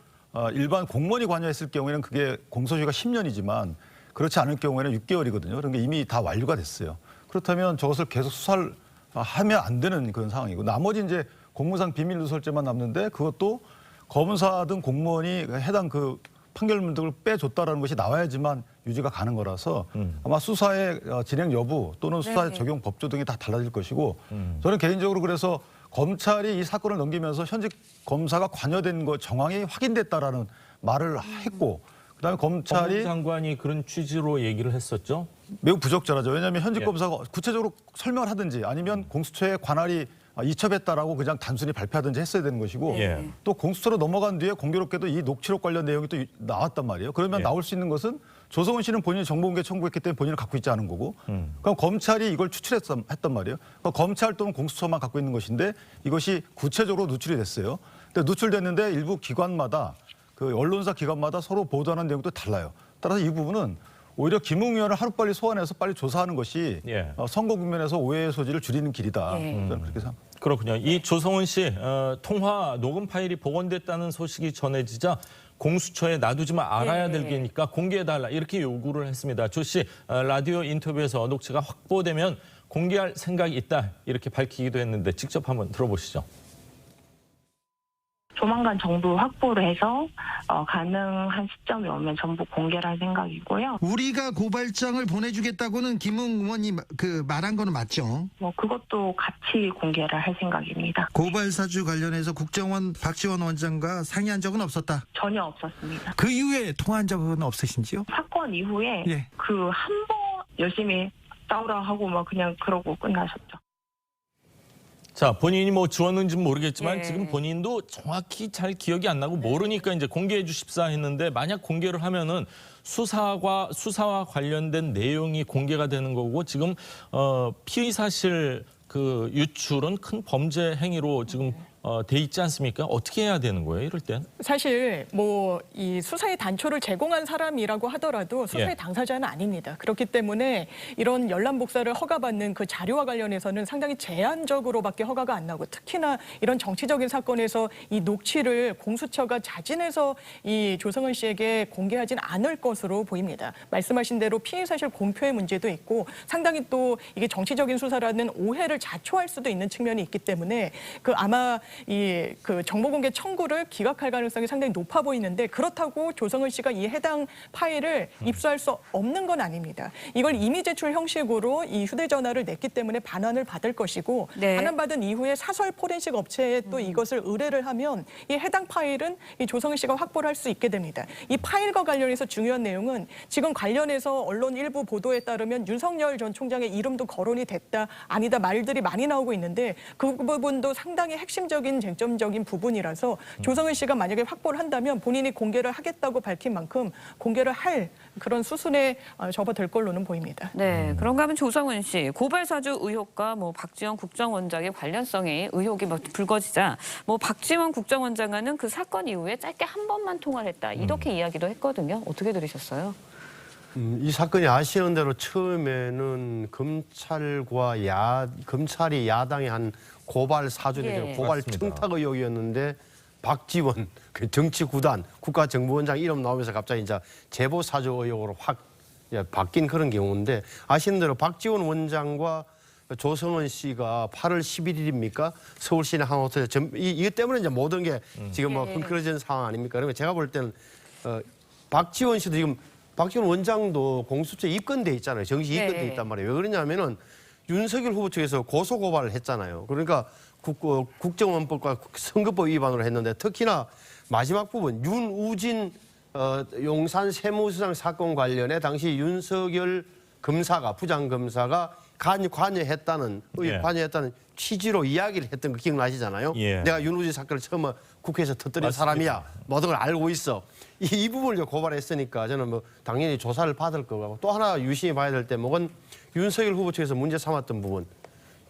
일반 공무원이 관여했을 경우에는 그게 공소시효가 10년이지만 그렇지 않을 경우에는 6개월이거든요. 그런 게 이미 다 완료가 됐어요. 그렇다면 저것을 계속 수사를 하면 안 되는 그런 상황이고 나머지 이제 공무상 비밀 누설죄만 남는데 그것도 검사 등 공무원이 해당 그 판결문들을 빼줬다라는 것이 나와야지만 유지가 가는 거라서 아마 수사의 진행 여부 또는 수사의 적용 법조 등이 다 달라질 것이고 저는 개인적으로 그래서 검찰이 이 사건을 넘기면서 현직 검사가 관여된 것 정황이 확인됐다라는 말을 했고 그다음에 검찰이 법무장관이 그런 취지로 얘기를 했었죠. 매우 부적절하죠. 왜냐하면 현직 검사가 구체적으로 설명을 하든지 아니면 공수처의 관할이 이첩했다라고 그냥 단순히 발표하든지 했어야 되는 것이고 또 공수처로 넘어간 뒤에 공교롭게도 이 녹취록 관련 내용이 또 나왔단 말이에요. 그러면 나올 수 있는 것은 조성은 씨는 본인이 정보공개 청구했기 때문에 본인을 갖고 있지 않은 거고 그럼 검찰이 이걸 추출했단 말이에요. 그러니까 검찰 또는 공수처만 갖고 있는 것인데 이것이 구체적으로 누출이 됐어요. 근데 누출됐는데 일부 기관마다 그 언론사 기관마다 서로 보도하는 내용도 달라요. 따라서 이 부분은 오히려 김웅 의원을 하루빨리 소환해서 빨리 조사하는 것이 선거 국면에서 오해의 소지를 줄이는 길이다. 저는 그렇게 생각합니다. 그렇군요. 이 조성은 씨 통화 녹음 파일이 복원됐다는 소식이 전해지자 공수처에 놔두지만 알아야 될 게니까 공개해달라 이렇게 요구를 했습니다. 조 씨 라디오 인터뷰에서 녹취가 확보되면 공개할 생각이 있다 이렇게 밝히기도 했는데 직접 한번 들어보시죠. 조만간 정부 확보를 해서 가능한 시점이 오면 전부 공개를 할 생각이고요. 우리가 고발장을 보내주겠다고는 김웅 의원이 말한 거는 맞죠? 그것도 같이 공개를 할 생각입니다. 고발 사주 관련해서 국정원 박지원 원장과 상의한 적은 없었다? 전혀 없었습니다. 그 이후에 통화한 적은 없으신지요? 사건 이후에 그 한 번 열심히 싸우라 하고 그냥 그러고 끝나셨죠. 자, 본인이 뭐 지웠는지는 모르겠지만 지금 본인도 정확히 잘 기억이 안 나고 모르니까 이제 공개해 주십사 했는데 만약 공개를 하면은 수사와 관련된 내용이 공개가 되는 거고 지금 피의 사실 그 유출은 큰 범죄 행위로 지금 돼 있지 않습니까? 어떻게 해야 되는 거예요, 이럴 땐? 사실 이 수사의 단초를 제공한 사람이라고 하더라도 수사의 당사자는 아닙니다. 그렇기 때문에 이런 연람 복사를 허가받는 그 자료와 관련해서는 상당히 제한적으로밖에 허가가 안 나고 특히나 이런 정치적인 사건에서 이 녹취를 공수처가 자진해서 이 조성은 씨에게 공개하진 않을 것으로 보입니다. 말씀하신 대로 피의 사실 공표의 문제도 있고 상당히 또 이게 정치적인 수사라는 오해를 자초할 수도 있는 측면이 있기 때문에 아마 그 정보공개 청구를 기각할 가능성이 상당히 높아 보이는데 그렇다고 조성은 씨가 이 해당 파일을 입수할 수 없는 건 아닙니다. 이걸 이미 제출 형식으로 이 휴대전화를 냈기 때문에 반환을 받을 것이고 반환받은 이후에 사설 포렌식 업체에 또 이것을 의뢰를 하면 이 해당 파일은 이 조성은 씨가 확보를 할 수 있게 됩니다. 이 파일과 관련해서 중요한 내용은 지금 관련해서 언론 일부 보도에 따르면 윤석열 전 총장의 이름도 거론이 됐다 아니다 말들이 많이 나오고 있는데 그 부분도 상당히 핵심적인 쟁점적인 부분이라서 조성은 씨가 만약에 확보를 한다면 본인이 공개를 하겠다고 밝힌 만큼 공개를 할 그런 수순에 접어들 걸로는 보입니다. 네, 그런가 하면 조성은 씨 고발 사주 의혹과 박지원 국정원장의 관련성이 의혹이 불거지자 박지원 국정원장과는 그 사건 이후에 짧게 한 번만 통화를 했다 이렇게 이야기도 했거든요. 어떻게 들으셨어요? 이 사건이 아시는 대로 처음에는 검찰이 야당에 한 고발 사주에 고발 청탁 의혹이었는데 박지원 그 정치 구단 국가정보원장 이름 나오면서 갑자기 이제 제보 사주 의혹으로 확 바뀐 그런 경우인데 아시는 대로 박지원 원장과 조성은 씨가 8월 11일입니까? 서울시내 한 호텔에서 이것 때문에 이제 모든 게 지금 흥크러진 상황 아닙니까? 그러면 제가 볼 때는 박지원 씨도 지금 박지원 원장도 공수처에 입건돼 있잖아요. 정식 입건돼 있단 말이에요. 왜 그러냐면은 윤석열 후보 측에서 고소 고발을 했잖아요. 그러니까 국정원법과 선거법 위반으로 했는데 특히나 마지막 부분 윤우진 용산 세무수상 사건 관련해 당시 윤석열 검사가 부장검사가 관여했다는 취지로 이야기를 했던 거 기억나시잖아요. 내가 윤우진 사건을 처음 국회에서 터뜨린 사람이야. 모든 걸 알고 있어. 이 부분을 고발했으니까 저는 당연히 조사를 받을 거고 또 하나 유심히 봐야 될 대목은 윤석열 후보 측에서 문제 삼았던 부분.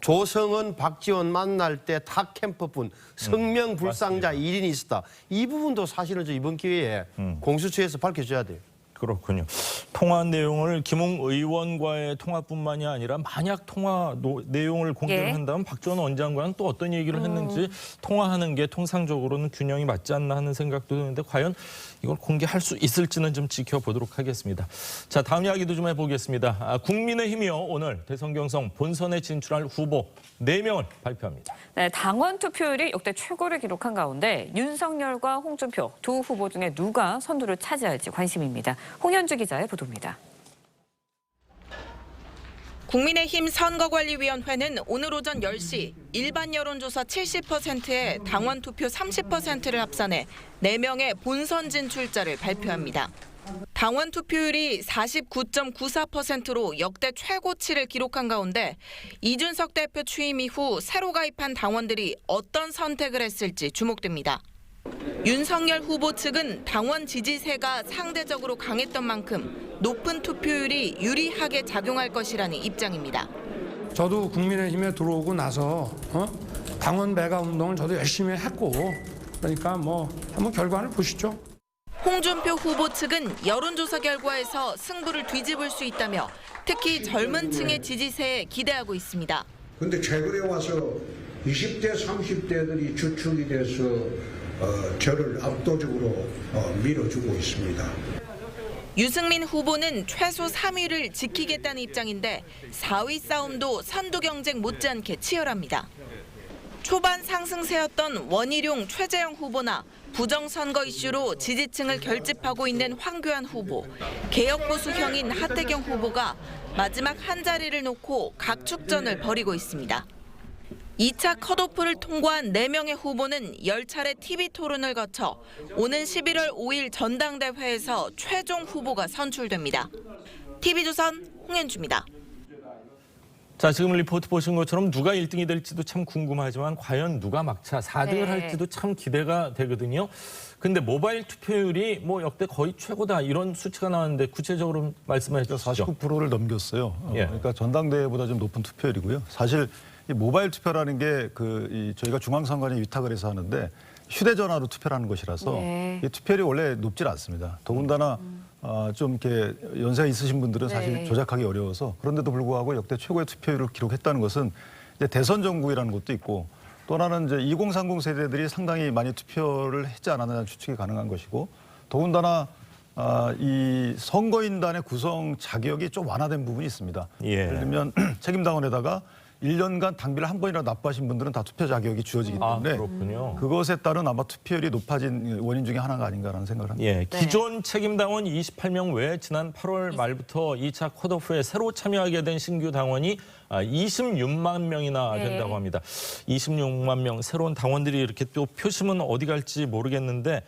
조성은 박지원 만날 때 타 캠프뿐 성명불상자 1인이 있었다. 이 부분도 사실은 이번 기회에 공수처에서 밝혀줘야 돼요. 그렇군요. 통화 내용을 김웅 의원과의 통화뿐만이 아니라 만약 통화 내용을 공개를 한다면 박지원 원장과는 또 어떤 얘기를 했는지 통화하는 게 통상적으로는 균형이 맞지 않나 하는 생각도 드는데 과연 이걸 공개할 수 있을지는 좀 지켜보도록 하겠습니다. 자, 다음 이야기도 좀 해보겠습니다. 국민의힘이요. 오늘 대선 경선 본선에 진출할 후보 4명을 발표합니다. 네, 당원 투표율이 역대 최고를 기록한 가운데 윤석열과 홍준표 두 후보 중에 누가 선두를 차지할지 관심입니다. 홍현주 기자의 보도입니다. 국민의힘 선거관리위원회는 오늘 오전 10시 일반 여론조사 70%에 당원 투표 30%를 합산해 4명의 본선 진출자를 발표합니다. 당원 투표율이 49.94%로 역대 최고치를 기록한 가운데 이준석 대표 취임 이후 새로 가입한 당원들이 어떤 선택을 했을지 주목됩니다. 윤석열 후보 측은 당원 지지세가 상대적으로 강했던 만큼 높은 투표율이 유리하게 작용할 것이라는 입장입니다. 저도 국민의힘에 들어오고 나서 당원 배가 운동을 저도 열심히 했고 그러니까 뭐 한번 결과를 보시죠. 홍준표 후보 측은 여론조사 결과에서 승부를 뒤집을 수 있다며 특히 젊은 층의 지지세에 기대하고 있습니다. 그런데 최근에 와서 20대, 30대들이 주축이 돼서 저를 압도적으로 밀어주고 있습니다. 유승민 후보는 최소 3위를 지키겠다는 입장인데 4위 싸움도 선두 경쟁 못지않게 치열합니다. 초반 상승세였던 원희룡, 최재형 후보나 부정선거 이슈로 지지층을 결집하고 있는 황교안 후보, 개혁보수형인 하태경 후보가 마지막 한 자리를 놓고 각축전을 벌이고 있습니다. 2차 컷오프를 통과한 4명의 후보는 10차례 TV 토론을 거쳐 오는 11월 5일 전당대회에서 최종 후보가 선출됩니다. TV조선 홍현주입니다. 자, 지금 리포트 보신 것처럼 누가 1등이 될지도 참 궁금하지만 과연 누가 막차 4등을 할지도 참 기대가 되거든요. 근데 모바일 투표율이 뭐 역대 거의 최고다 이런 수치가 나왔는데 구체적으로 말씀해 주시죠. 49%를 넘겼어요. 그러니까 전당대회보다 좀 높은 투표율이고요. 사실 이 모바일 투표라는 게 저희가 중앙선관위 위탁을 해서 하는데 휴대전화로 투표를 하는 것이라서 이 투표율이 원래 높질 않습니다. 더군다나 좀 이렇게 연세가 있으신 분들은 사실 조작하기 어려워서 그런데도 불구하고 역대 최고의 투표율을 기록했다는 것은 이제 대선 정국이라는 것도 있고 또 하나는 이제 2030 세대들이 상당히 많이 투표를 했지 않았느냐는 추측이 가능한 것이고 더군다나 이 선거인단의 구성 자격이 좀 완화된 부분이 있습니다. 예를 들면 책임당원에다가 1년간 당비를 한 번이라도 납부하신 분들은 다 투표 자격이 주어지기 때문에 그것에 따른 아마 투표율이 높아진 원인 중에 하나가 아닌가라는 생각을 합니다. 예, 기존 책임당원 28명 외에 지난 8월 말부터 2차 컷오프에 새로 참여하게 된 신규 당원이 26만 명이나 된다고 합니다. 26만 명 새로운 당원들이 이렇게 또 표심은 어디 갈지 모르겠는데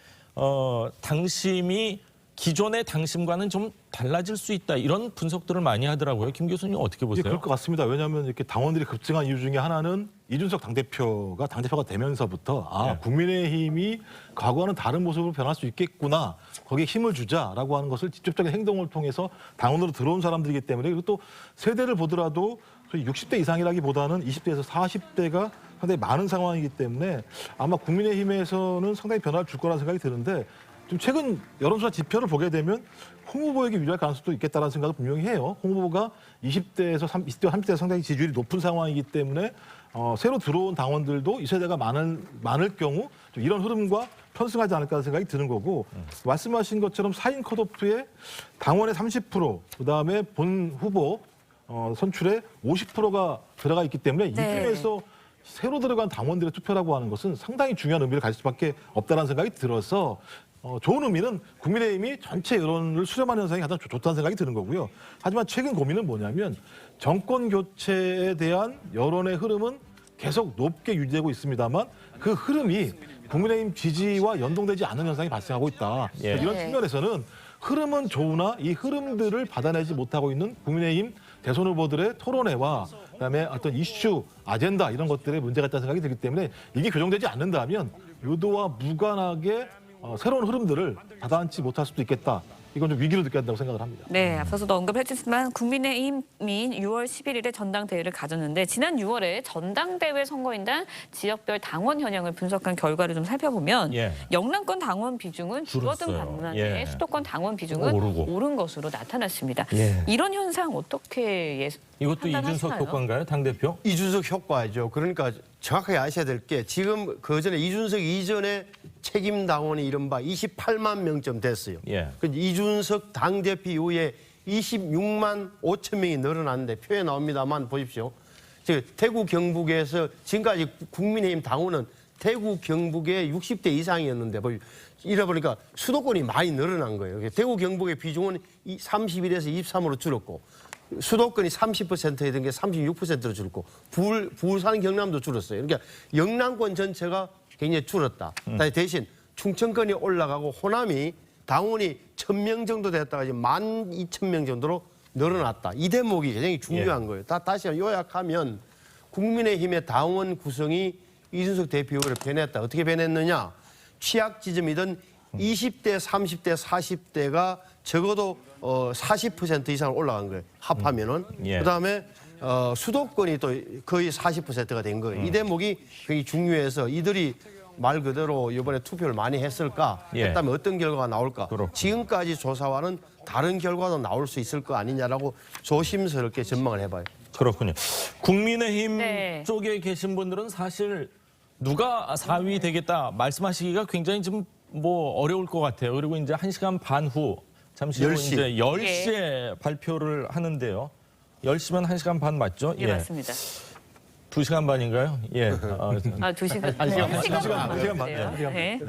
당심이 기존의 당심과는 좀 달라질 수 있다 이런 분석들을 많이 하더라고요. 김 교수님 어떻게 보세요? 그럴 것 같습니다. 왜냐하면 이렇게 당원들이 급증한 이유 중에 하나는 이준석 당대표가 되면서부터 국민의힘이 과거와는 다른 모습으로 변할 수 있겠구나. 거기에 힘을 주자라고 하는 것을 직접적인 행동을 통해서 당원으로 들어온 사람들이기 때문에 그리고 또 세대를 보더라도 60대 이상이라기보다는 20대에서 40대가 상당히 많은 상황이기 때문에 아마 국민의힘에서는 상당히 변화를 줄 거라는 생각이 드는데 좀 최근 여론조사 지표를 보게 되면 홍 후보에게 유리할 가능성도 있겠다는 생각을 분명히 해요. 홍 후보가 20대에서 30대에서 상당히 지지율이 높은 상황이기 때문에 새로 들어온 당원들도 이 세대가 많을 경우 좀 이런 흐름과 편승하지 않을까 하는 생각이 드는 거고 말씀하신 것처럼 4인 컷오프에 당원의 30% 그다음에 본 후보 선출에 50%가 들어가 있기 때문에 이 중에서 새로 들어간 당원들의 투표라고 하는 것은 상당히 중요한 의미를 가질 수밖에 없다는 생각이 들어서 좋은 의미는 국민의힘이 전체 여론을 수렴하는 현상이 가장 좋다는 생각이 드는 거고요. 하지만 최근 고민은 뭐냐면 정권 교체에 대한 여론의 흐름은 계속 높게 유지되고 있습니다만 그 흐름이 국민의힘 지지와 연동되지 않는 현상이 발생하고 있다. 이런 측면에서는 흐름은 좋으나 이 흐름들을 받아내지 못하고 있는 국민의힘 대선 후보들의 토론회와 그다음에 어떤 이슈, 아젠다 이런 것들에 문제가 있다는 생각이 들기 때문에 이게 교정되지 않는다면 유도와 무관하게 새로운 흐름들을 받아안지 못할 수도 있겠다. 이건 좀 위기로 느껴야 한다고 생각을 합니다. 네, 앞서서도 언급해 주셨지만 국민의힘이 6월 11일에 전당대회를 가졌는데 지난 6월에 전당대회 선거인단 지역별 당원 현황을 분석한 결과를 좀 살펴보면 영남권 당원 비중은 줄어든 반면에 수도권 당원 비중은 오른 것으로 나타났습니다. 이런 현상 어떻게 이것도 이준석 효과인가요? 당대표? 이준석 효과죠. 그러니까 정확하게 아셔야 될 게 지금 그전에 이준석 이전에 책임 당원이 이른바 28만 명쯤 됐어요. 이준석 당대표 이후에 26만 5천 명이 늘어났는데 표에 나옵니다만 보십시오. 대구 경북에서 지금까지 국민의힘 당원은 대구 경북의 60대 이상이었는데 이래보니까 수도권이 많이 늘어난 거예요. 대구 경북의 비중은 31에서 23으로 줄었고 수도권이 30%였던 게 36%로 줄었고 부산 경남도 줄었어요. 그러니까 영남권 전체가 굉장히 줄었다. 대신 충청권이 올라가고 호남이 당원이 1,000명 정도 됐다가 이제 12,000명 정도로 늘어났다. 이 대목이 굉장히 중요한 거예요. 다시 요약하면 국민의힘의 당원 구성이 이준석 대표를 변했다. 어떻게 변했느냐? 취약 지점이든 20대, 30대, 40대가 적어도 40% 이상 올라간 거예요. 합하면은. 그다음에 수도권이 또 거의 40%가 된 거예요. 이 대목이 굉장히 중요해서 이들이 말 그대로 이번에 투표를 많이 했을까? 했다면 어떤 결과가 나올까? 지금까지 조사와는 다른 결과도 나올 수 있을 거 아니냐라고 조심스럽게 전망을 해봐요. 그렇군요. 국민의힘 쪽에 계신 분들은 사실 누가 4위 되겠다 말씀하시기가 굉장히 좀 뭐 어려울 것 같아요. 그리고 이제 1시간 반 후 잠시 후 10시. 이제 10시에 발표를 하는데요. 10시면 1시간 반 맞죠? 예, 맞습니다. 2시간 반인가요? 예. 2시간. 1시간 반. 네.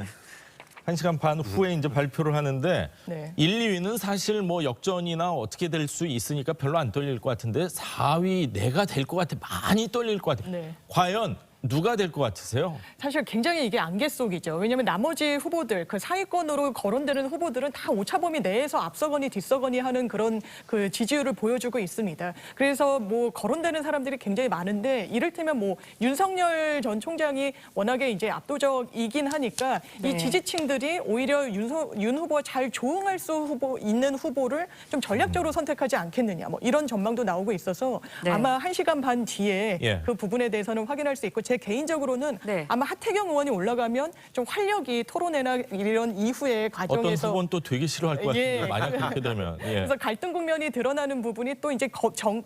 1시간 반 후에 이제 발표를 하는데 네. 1, 2위는 사실 뭐 역전이나 어떻게 될 수 있으니까 별로 안 떨릴 것 같은데 4위 내가 될 것 같아. 많이 떨릴 것 같아. 네. 과연 누가 될 것 같으세요? 사실 굉장히 이게 안개 속이죠. 왜냐하면 나머지 후보들, 그 상위권으로 거론되는 후보들은 다 오차범위 내에서 앞서거니 뒤서거니 하는 그런 그 지지율을 보여주고 있습니다. 그래서 뭐 거론되는 사람들이 굉장히 많은데 이를테면 뭐 윤석열 전 총장이 워낙에 이제 압도적이긴 하니까 이 지지층들이 오히려 윤 후보와 잘 조응할 수 있는 후보를 좀 전략적으로 선택하지 않겠느냐. 뭐 이런 전망도 나오고 있어서 아마 1시간 반 뒤에 그 부분에 대해서는 확인할 수 있고 제 개인적으로는 아마 하태경 의원이 올라가면 좀 활력이 토론회나 이런 이후의 과정에서 어떤 후보는 또 되게 싫어할 것 같은데 만약 그렇게 되면. 그래서 갈등 국면이 드러나는 부분이 또 이제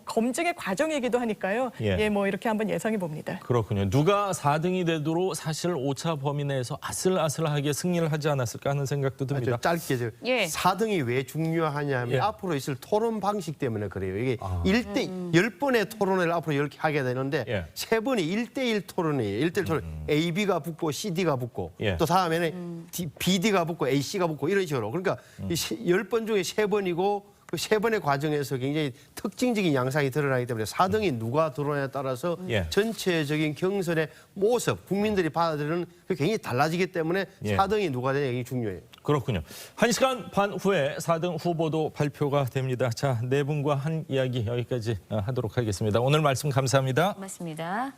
검증의 과정이기도 하니까요. 뭐 이렇게 한번 예상해 봅니다. 그렇군요. 누가 4등이 되도록 사실 오차 범위 내에서 아슬아슬하게 승리를 하지 않았을까 하는 생각도 듭니다. 짧게 4등이 왜 중요하냐면 앞으로 있을 토론 방식 때문에 그래요. 이게 10번의 토론회를 앞으로 이렇게 하게 되는데 3번이 1대1 토론이에요. 1대1 토론. AB가 붙고 CD가 붙고 또 다음에는 BD가 붙고 AC가 붙고 이런 식으로. 그러니까 10번 중에 3번이고 그 3번의 과정에서 굉장히 특징적인 양상이 드러나기 때문에 4등이 누가 들어오냐에 따라서 전체적인 경선의 모습, 국민들이 받아들이는 게 굉장히 달라지기 때문에 4등이 누가 되냐 이게 중요해요. 그렇군요. 1시간 반 후에 4등 후보도 발표가 됩니다. 자, 네 분과 한 이야기 여기까지 하도록 하겠습니다. 오늘 말씀 감사합니다. 고맙습니다.